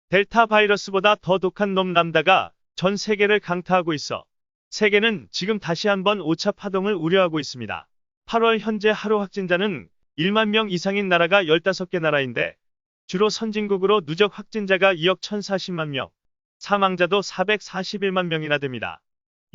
델타 바이러스보다 더 독한 놈 람다가 전 세계를 강타하고 있어 세계는 지금 다시 한번 5차 파동을 우려하고 있습니다. 8월 현재 하루 확진자는 1만 명 이상인 나라가 15개 나라인데 주로 선진국으로 누적 확진자가 2억 1,040만 명, 사망자도 441만 명이나 됩니다.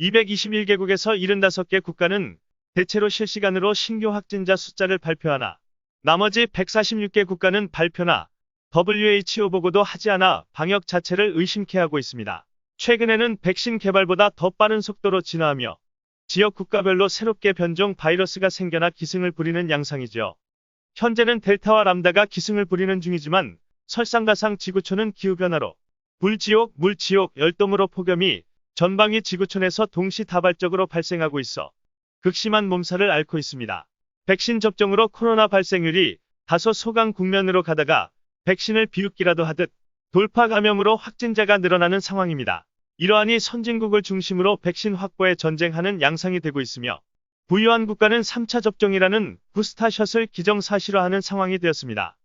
221개국에서 75개 국가는 대체로 실시간으로 신규 확진자 숫자를 발표하나 나머지 146개 국가는 발표나 WHO 보고도 하지 않아 방역 자체를 의심케 하고 있습니다. 최근에는 백신 개발보다 더 빠른 속도로 진화하며 지역 국가별로 새롭게 변종 바이러스가 생겨나 기승을 부리는 양상이죠. 현재는 델타와 람다가 기승을 부리는 중이지만 설상가상 지구촌은 기후변화로 불지옥, 물지옥, 열돔으로 폭염이 전방위 지구촌에서 동시다발적으로 발생하고 있어 극심한 몸살을 앓고 있습니다. 백신 접종으로 코로나 발생률이 다소 소강 국면으로 가다가 백신을 비웃기라도 하듯 돌파 감염으로 확진자가 늘어나는 상황입니다. 이러하니 선진국을 중심으로 백신 확보에 전쟁하는 양상이 되고 있으며 부유한 국가는 3차 접종이라는 부스타샷을 기정사실화하는 상황이 되었습니다.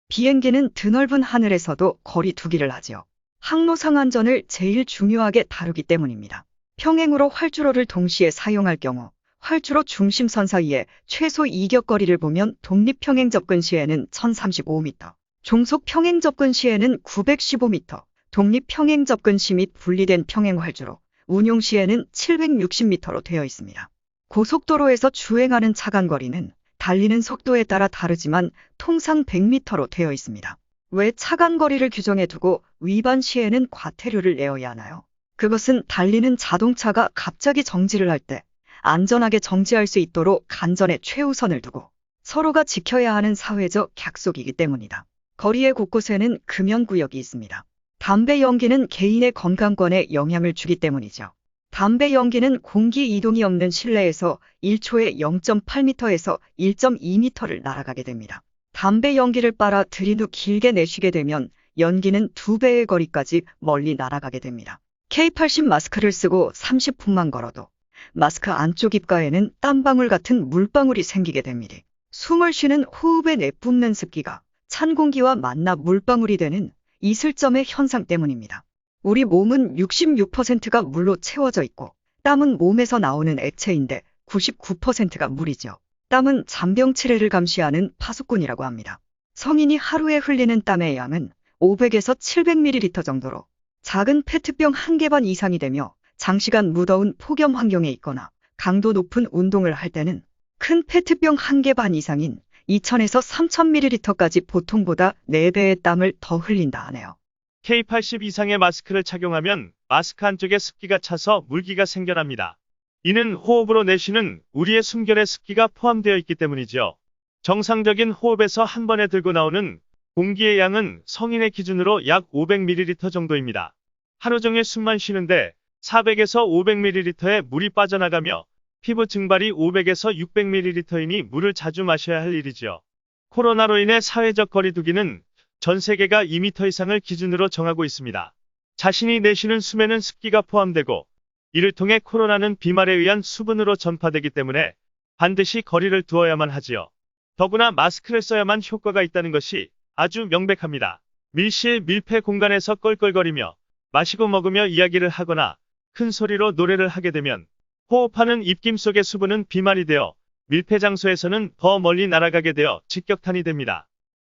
비행기는 드넓은 하늘에서도 거리 두기를 하지요. 항로상 안전을 제일 중요하게 다루기 때문입니다. 평행으로 활주로를 동시에 사용할 경우 활주로 중심선 사이에 최소 2격거리를 보면 독립평행 접근 시에는 1035m, 종속 평행 접근 시에는 915m, 독립평행 접근 시 및 분리된 평행 활주로, 운용 시에는 760m로 되어 있습니다. 고속도로에서 주행하는 차간거리는 달리는 속도에 따라 다르지만 통상 100m로 되어 있습니다. 왜 차간거리를 규정해 두고 위반 시에는 과태료를 내어야 하나요? 그것은 달리는 자동차가 갑자기 정지를 할 때 안전하게 정지할 수 있도록 간전에 최우선을 두고 서로가 지켜야 하는 사회적 약속이기 때문이다. 거리의 곳곳에는 금연구역이 있습니다. 담배 연기는 개인의 건강권에 영향을 주기 때문이죠. 담배 연기는 공기 이동이 없는 실내에서 1초에 0.8m에서 1.2m를 날아가게 됩니다. 담배 연기를 빨아 들인 후 길게 내쉬게 되면 연기는 2배의 거리까지 멀리 날아가게 됩니다. K80 마스크를 쓰고 30분만 걸어도 마스크 안쪽 입가에는 땀방울 같은 물방울이 생기게 됩니다. 숨을 쉬는 호흡에 내뿜는 습기가 찬 공기와 만나 물방울이 되는 이슬점의 현상 때문입니다. 우리 몸은 66%가 물로 채워져 있고 땀은 몸에서 나오는 액체인데 99%가 물이죠. 땀은 잔병 치레를 감시하는 파수꾼이라고 합니다. 성인이 하루에 흘리는 땀의 양은 500에서 700ml 정도로 작은 페트병 1개 반 이상이 되며 장시간 무더운 폭염 환경에 있거나 강도 높은 운동을 할 때는 큰 페트병 1개 반 이상인 2000에서 3000ml까지 보통보다 4배의 땀을 더 흘린다 하네요. K80 이상의 마스크를 착용하면 마스크 안쪽에 습기가 차서 물기가 생겨납니다. 이는 호흡으로 내쉬는 우리의 숨결에 습기가 포함되어 있기 때문이죠. 정상적인 호흡에서 한 번에 들고 나오는 공기의 양은 성인의 기준으로 약 500ml 정도입니다. 하루 종일 숨만 쉬는데 400에서 500ml의 물이 빠져나가며 피부 증발이 500에서 600ml이니 물을 자주 마셔야 할 일이죠. 코로나로 인해 사회적 거리두기는 전 세계가 2m 이상을 기준으로 정하고 있습니다. 자신이 내쉬는 숨에는 습기가 포함되고 이를 통해 코로나는 비말에 의한 수분으로 전파되기 때문에 반드시 거리를 두어야만 하지요. 더구나 마스크를 써야만 효과가 있다는 것이 아주 명백합니다. 밀실, 밀폐 공간에서 껄껄거리며 마시고 먹으며 이야기를 하거나 큰 소리로 노래를 하게 되면 호흡하는 입김 속의 수분은 비말이 되어 밀폐 장소에서는 더 멀리 날아가게 되어 직격탄이 됩니다.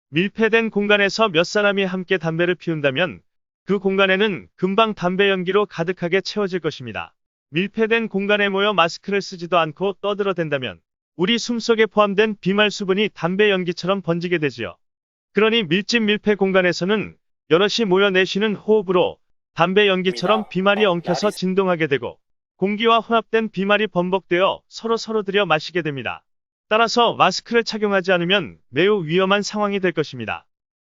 밀폐된 공간에서 몇 사람이 함께 담배를 피운다면 그 공간에는 금방 담배 연기로 가득하게 채워질 것입니다. 밀폐된 공간에 모여 마스크를 쓰지도 않고 떠들어댄다면 우리 숨속에 포함된 비말 수분이 담배 연기처럼 번지게 되지요. 그러니 밀집 밀폐 공간에서는 여럿이 모여 내쉬는 호흡으로 담배 연기처럼 비말이 엉켜서 진동하게 되고 공기와 혼합된 비말이 범벅되어 서로 들여 마시게 됩니다. 따라서 마스크를 착용하지 않으면 매우 위험한 상황이 될 것입니다.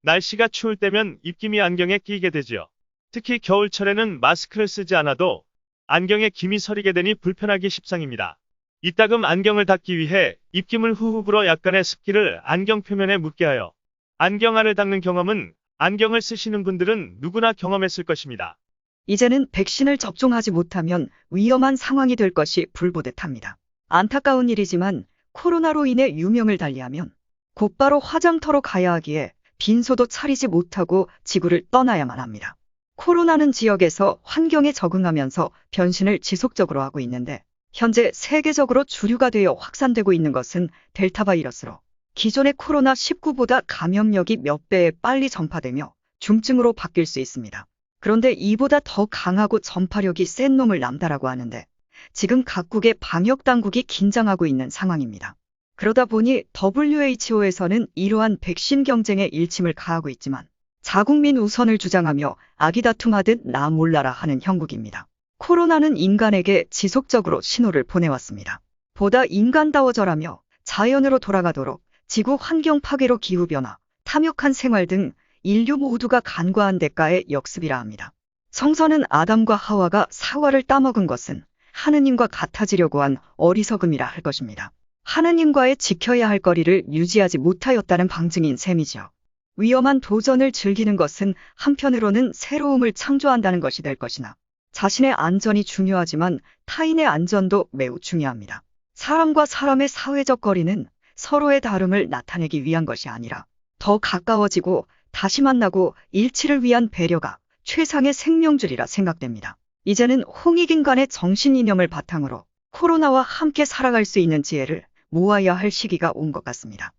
날씨가 추울 때면 입김이 안경에 끼게 되지요. 특히 겨울철에는 마스크를 쓰지 않아도 안경에 김이 서리게 되니 불편하기 십상입니다. 이따금 안경을 닦기 위해 입김을 후후 불어 약간의 습기를 안경 표면에 묻게 하여 안경알을 닦는 경험은 안경을 쓰시는 분들은 누구나 경험했을 것입니다. 이제는 백신을 접종하지 못하면 위험한 상황이 될 것이 불보듯합니다. 안타까운 일이지만 코로나로 인해 유명을 달리하면 곧바로 화장터로 가야 하기에 빈소도 차리지 못하고 지구를 떠나야만 합니다. 코로나는 지역에서 환경에 적응하면서 변신을 지속적으로 하고 있는데 현재 세계적으로 주류가 되어 확산되고 있는 것은 델타 바이러스로 기존의 코로나19보다 감염력이 몇 배에 빨리 전파되며 중증으로 바뀔 수 있습니다. 그런데 이보다 더 강하고 전파력이 센 놈을 남다라고 하는데 지금 각국의 방역 당국이 긴장하고 있는 상황입니다. 그러다 보니 WHO에서는 이러한 백신 경쟁에 일침을 가하고 있지만 자국민 우선을 주장하며 아기다툼하듯 나 몰라라 하는 형국입니다. 코로나는 인간에게 지속적으로 신호를 보내왔습니다. 보다 인간다워져라며 자연으로 돌아가도록 지구 환경 파괴로 기후변화, 탐욕한 생활 등 인류 모두가 간과한 대가의 역습이라 합니다. 성서는 아담과 하와가 사과를 따먹은 것은 하느님과 같아지려고 한 어리석음이라 할 것입니다. 하느님과의 지켜야 할 거리를 유지하지 못하였다는 방증인 셈이죠. 위험한 도전을 즐기는 것은 한편으로는 새로움을 창조한다는 것이 될 것이나 자신의 안전이 중요하지만 타인의 안전도 매우 중요합니다. 사람과 사람의 사회적 거리는 서로의 다름을 나타내기 위한 것이 아니라 더 가까워지고 다시 만나고 일치를 위한 배려가 최상의 생명줄이라 생각됩니다. 이제는 홍익인간의 정신이념을 바탕으로 코로나와 함께 살아갈 수 있는 지혜를 모아야 할 시기가 온 것 같습니다.